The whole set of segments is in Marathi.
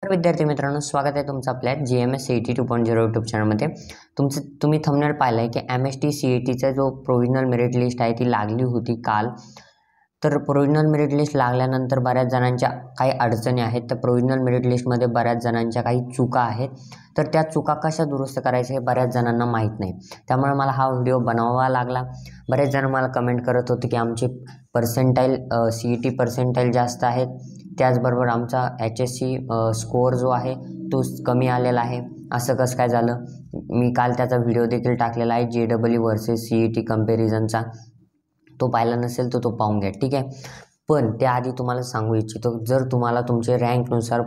तर विद्यार्थी मित्रांनो, स्वागत आहे तुमचं आपल्या GMS CET 2.0 यूट्यूब चॅनलमध्ये। तुम्ही थंबनेल पाहिलाय की MST CETचा जो प्रोविजनल मेरिट लिस्ट आहे ती लागली होती काल। तर प्रोविजनल मेरिट लिस्ट लागल्यानंतर बऱ्याच जणांच्या काही अडचणी आहेत। तर प्रोविजनल मेरिट लिस्टमध्ये बऱ्याच जणांच्या काही चुका आहेत। तर त्या चुका कशा दुरुस्त करायच्या हे बऱ्याच जणांना माहीत नाही, त्यामुळे मला हा व्हिडिओ बनवावा लागला। बरेच जण मला कमेंट करत होते की आमचे पर्सेंटाईल CET पर्सेंटाईल जास्त आहेत, त्याचबरोबर आमचा HSC स्कोअर जो आहे तो कमी आलेला आहे, असं कसं काय झालं। मी काल त्याचा व्हिडिओ देखील टाकलेला आहे JEE वर्सेस CET कंपॅरिझनचा, तो पाहिला नसेल तर तो पाहून घ्या, ठीक आहे। पण त्याआधी तुम्हाला सांगू इच्छितो, जर तुम्हाला तुमचे रँकनुसार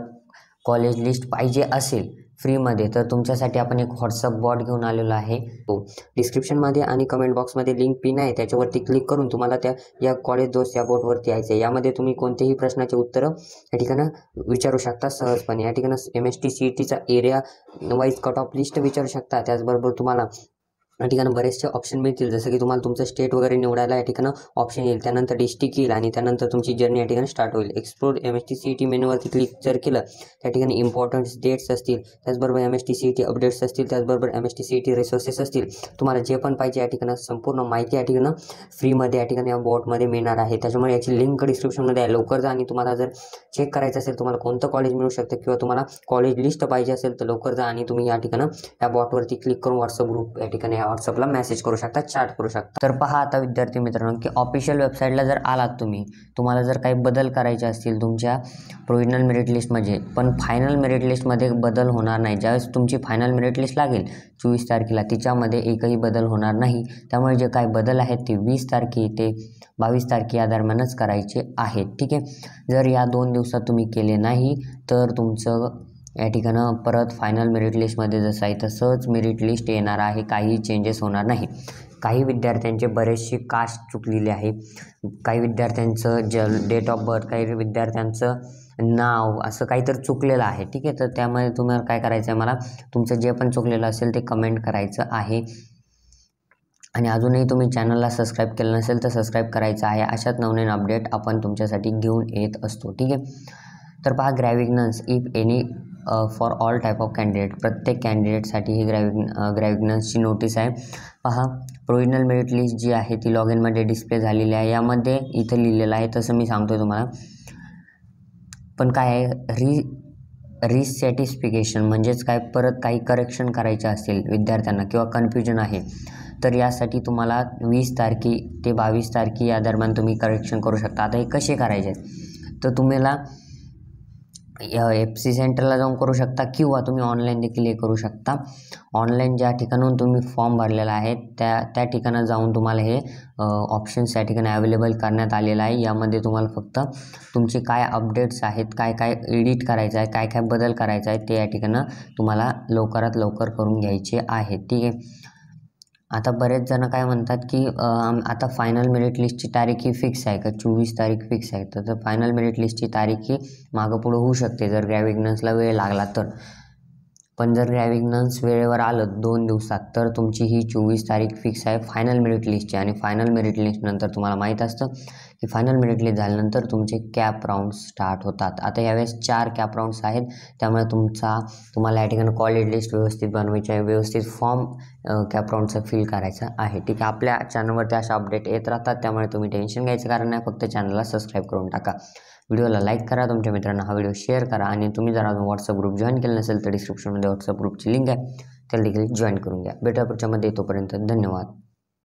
कॉलेज लिस्ट पाहिजे असेल फ्रीमध्ये, तर तुमच्यासाठी आपण एक व्हॉट्सअप बॉट घेऊन आलेलो आहे। तो डिस्क्रिप्शनमध्ये आणि कमेंट बॉक्समध्ये लिंक पिन आहे, त्याच्यावरती क्लिक करून तुम्हाला या कॉलेज दोस्त या बोर्डवरती यायचं आहे। यामध्ये तुम्ही कोणतेही प्रश्नाचे उत्तरं या ठिकाणी विचारू शकता सहजपणे। या ठिकाणी MST CETचा area wise cut off list विचारू शकता। त्याचबरोबर तुम्हाला या ठिकाणी बरेचसे ऑप्शन मिळतील, जसं की तुम्हाला तुमचं स्टेट वगैरे निवडायला या ठिकाणी ऑप्शन येईल, त्यानंतर डिस्ट्रिक्ट येईल आणि त्यानंतर तुमची जर्नी या ठिकाणी स्टार्ट होईल। एक्सप्लोर MST CET मेनूवरती क्लिक जर केलं, त्या ठिकाणी इम्पॉर्टंट डेट्स असतील, त्याचबरोबर MST CET अपडेट्स असतील, त्याचबरोबर MST CET रिसोर्सेस असतील, तुम्हाला जे पण पाहिजे या ठिकाणी संपूर्ण माहिती या ठिकाणी फ्रीमध्ये या ठिकाणी या बॉटमध्ये मिळणार आहे। त्याच्यामुळे याची लिंक डिस्क्रिप्शनमध्ये आहे, लवकर जा। आणि तुम्हाला जर चेक करायचं असेल तुम्हाला कोणतं कॉलेज मिळू शकतं किंवा तुम्हाला कॉलेज लिस्ट पाहिजे असेल तर लवकर जा आणि तुम्ही या ठिकाणी या बॉटवरती क्लिक करून व्हॉट्सअप ग्रुप या ठिकाणी व्हॉट्सअपला मेसेज करू शकता, चॅट करू शकता। तर पहा आता विद्यार्थी मित्रांनो की ऑफिशियल वेबसाईटला जर आलात तुम्हाला जर काही बदल करायचे असतील तुमच्या प्रोविजनल मेरिट लिस्टमध्ये, पण फायनल मेरिट लिस्टमध्ये बदल होणार नाही। ज्यावेळेस तुमची फायनल मेरिट लिस्ट लागेल 24 तारखेला, तिच्यामध्ये एकही बदल होणार नाही। त्यामुळे जे काही बदल आहेत ते 20 तारखे ते 22 तारखे या दरम्यानच करायचे आहेत, ठीक आहे। जर या 2 दिवसात तुम्ही केले नाही तर तुमचं या ठिकाणं परत फायनल मेरिट लिस्टमध्ये जसं आहे तसंच मेरिट लिस्ट येणार आहे, काही चेंजेस होणार नाही। काही विद्यार्थ्यांचे बरेचसे कास्ट चुकलेले आहे, काही विद्यार्थ्यांचं डेट ऑफ बर्थ, काही विद्यार्थ्यांचं नाव असं काहीतरी चुकलेलं आहे, ठीक आहे। तर त्यामुळे तुम्हाला काय करायचं आहे, मला तुमचं जे पण चुकलेलं असेल ते कमेंट करायचं आहे। आणि अजूनही तुम्ही चॅनलला सबस्क्राईब केलं नसेल तर सबस्क्राईब करायचं आहे। अशाच नवनवीन अपडेट आपण तुमच्यासाठी घेऊन येत असतो, ठीक आहे। तर पहा, grievances if any for all type of candidate, प्रत्येक कॅन्डिडेटसाठी ही ग्रॅव्हिग्नन्सची नोटीस आहे। पहा, प्रोविजनल मेरिट लिस्ट जी आहे ती लॉग इनमध्ये डिस्प्ले झालेली आहे, यामध्ये इथं लिहिलेलं आहे तसं मी सांगतो तुम्हाला। पण काय आहे, रिसॅटिस्फिकेशन म्हणजेच काय, परत काही करेक्शन करायचे असतील विद्यार्थ्यांना किंवा कन्फ्युजन आहे तर यासाठी तुम्हाला 20 तारखे ते 22 तारखे या दरम्यान तुम्ही करेक्शन करू शकता। आता हे कसे करायचे तर तुम्हाला FC सेंटरला जाऊन करू शकता किंवा तुम्ही ऑनलाईन देखील हे करू शकता। ऑनलाईन ज्या ठिकाणाहून तुम्ही फॉर्म भरलेला आहे त्या ठिकाणी जाऊन तुम्हाला हे ऑप्शन्स या ठिकाणी अवेलेबल करण्यात आलेलं आहे। यामध्ये तुम्हाला फक्त तुमचे काय अपडेट्स आहेत, काय काय एडिट करायचं आहे, काय काय बदल करायचा आहे ते या ठिकाणी तुम्हाला लवकरात लवकर करून घ्यायचे आहे, ठीक आहे। आता बरेच जण काय म्हणतात की आता फायनल मेरिट लिस्टची तारीख ही फिक्स आहे का, 24 तारीख फिक्स आहे, तर फायनल मेरिट लिस्टची तारीख ही मागं पुढं होऊ शकते जर ग्रॅव्हिग्नन्सला वेळ लागला तर। पण जर ग्रॅव्हिग्नन्स वेळेवर आलं 2 दिवसात तर तुमची ही 24 तारीख फिक्स आहे फायनल मेरिट लिस्टची। आणि फायनल मेरिट लिस्टनंतर तुम्हाला माहीत असतं की फायनल मेरिट लिस्ट झाल्यानंतर तुमचे कॅप राऊंड स्टार्ट होतात। आता यावेळेस 4 कॅप राऊंड्स आहेत, त्यामुळे तुम्हाला या ठिकाणी कॉलेज लिस्ट व्यवस्थित बनवायची आहे, व्यवस्थित फॉर्म कॅप राऊंडचा फिल करायचा आहे, ठीक आहे। आपल्या चॅनलवरती अशा अपडेट येत राहतात, त्यामुळे तुम्ही टेन्शन घ्यायचं कारण नाही, फक्त चॅनलला सबस्क्राईब करून टाका, व्हिडिओला लाईक करा, तुमच्या मित्रांना हा व्हिडिओ शेअर करा। आणि तुम्ही जर अजून व्हॉट्सअप ग्रुप जॉईन केलं नसेल तर डिस्क्रिप्शनमध्ये व्हॉट्सअप ग्रुपची लिंक आहे, त्याला देखील जॉईन करून घ्या। भेटूया पुढच्यामध्ये, तोपर्यंत धन्यवाद।